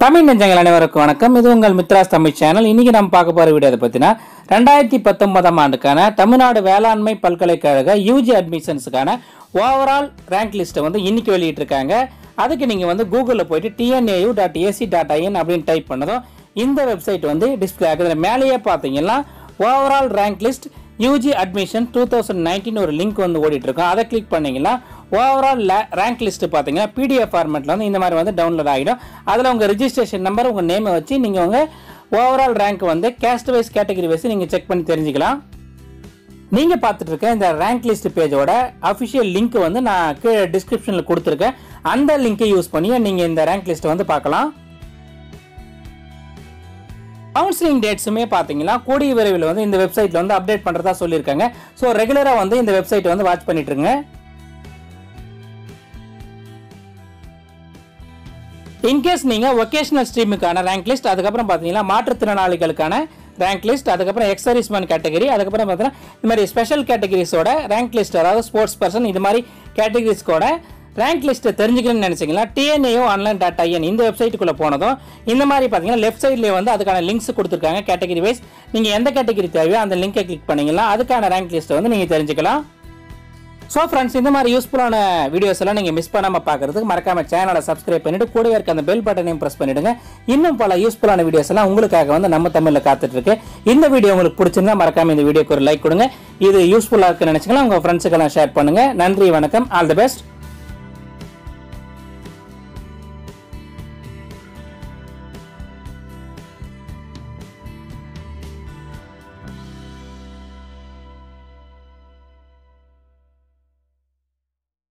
தமிழ் நெஞ்சங்கள் அனைவருக்கும் வணக்கம். இது உங்கள் மித்ராஸ் தமிழ் சேனல். இன்னைக்கு நம்ம பார்க்க போற வீடியோ பத்தினா 2019 ஆண்டுக்கான தமிழ்நாடு வேளாண்மை பல்கலைக்கழக யூஜி அட்மிஷன்ஸுக்கான ஓவரால் ரேங்க் லிஸ்ட்டை இன்னைக்கு வெளியிட்டிருக்காங்க. அதுக்கு நீங்க கூகுளில் போயிட்டு tnu.ac.in அப்படின்னு டைப் பண்ணதும் இந்த வெப்சைட் டிஸ்பிளே ஆகுது. மேலேயே பார்த்தீங்கன்னா overall rank list UG admission 2019 ஒரு லிங்க் ஓடிட்டு இருக்கோம். அதை கிளிக் பண்ணீங்கன்னா ஓவரால் ரேங்க் லிஸ்ட் பார்த்தீங்கன்னா பிடிஎஃப் ஃபார்மேட்டில் இந்த மாதிரி டவுன்லோட் ஆகிடும். அதில் உங்கள் ரிஜிஸ்ட்ரேஷன் நம்பர் உங்கள் நேமை வச்சு நீங்கள் உங்கள் overall rank caste wise category wise நீங்கள் செக் பண்ணி தெரிஞ்சுக்கலாம். நீங்கள் பார்த்துட்டு இருக்க இந்த ரேங்க் லிஸ்ட் பேஜோட அஃபிஷியல் லிங்க் நான் கீழே டிஸ்கிரிப்ஷனில் கொடுத்துருக்கேன். அந்த லிங்கை யூஸ் பண்ணி நீங்கள் இந்த ரேங்க் லிஸ்ட்டை பார்க்கலாம். கவுன்சிலிங் டேட்ஸுமே பார்த்தீங்கன்னா கூடிய விரைவில் இந்த வெப்சைட்டில் அப்டேட் பண்ணுறதா சொல்லியிருக்காங்க. ஸோ ரெகுலராக இந்த வெப்சைட்டை வாட்ச் பண்ணிட்டு இருங்க. இன்கேஸ் நீங்கள் வொகேஷனல் ஸ்ட்ரீமுக்கான ரேங்க் லிஸ்ட், அதுக்கப்புறம் பார்த்தீங்கன்னா மாற்றுத்திறனாளிகளுக்கான ரேங்க் லிஸ்ட், அதுக்கப்புறம் எக்ஸ் சர்வீஸ்மேன் கேட்டகரி, அதுக்கப்புறம் பார்த்தீங்கன்னா இந்த மாதிரி ஸ்பெஷல் கேட்டகரிஸோட ரேங்க் லிஸ்ட், அதாவது ஸ்போர்ட்ஸ் பர்சன், இது மாதிரி கேட்டகரிஸ்கோட ரேங்க் லிஸ்ட்டை தெரிஞ்சுக்கணும்னு நினைச்சீங்கன்னா tnu.online.in இந்த வெப்சைட்டுக்குள்ளே போனதும் இந்த மாதிரி பார்த்தீங்கன்னா லெஃப்ட் சைட்லேயே அதுக்கான லிங்க்ஸ் கொடுத்துருக்காங்க. கேட்டகரி வைஸ் நீங்கள் எந்த கேட்டகரி தேவையோ அந்த லிங்கை கிளிக் பண்ணிங்கன்னா அதுக்கான ரேங்க் லிஸ்ட்டை நீங்கள் தெரிஞ்சுக்கலாம். ஸோ ஃப்ரெண்ட்ஸ், இந்த மாதிரி யூஸ்ஃபுல்லான வீடியோஸ் எல்லாம் நீங்கள் மிஸ் பண்ணாமல் பார்க்குறதுக்கு மறக்காம சேனலை சப்ஸ்கிரைப் பண்ணிவிட்டு கூடவே இருக்க அந்த பெல் பட்டனையும் ப்ரெஸ் பண்ணிவிடுங்க. இன்னும் பல யூஸ்ஃபுல்லான வீடியோஸ் எல்லாம் உங்களுக்காக நம்ம தமிழில் காத்துட்ருக்கு. இந்த வீடியோ உங்களுக்கு பிடிச்சிருந்தா மறக்காம இந்த வீடியோக்கு ஒரு லைக் கொடுங்க. இது யூஸ்ஃபுல்லாக இருக்குன்னு நினச்சிங்கன்னா உங்கள் ஃப்ரெண்ட்ஸுக்கெல்லாம் ஷேர் பண்ணுங்கள். நன்றி, வணக்கம், ஆல் தி பெஸ்ட்.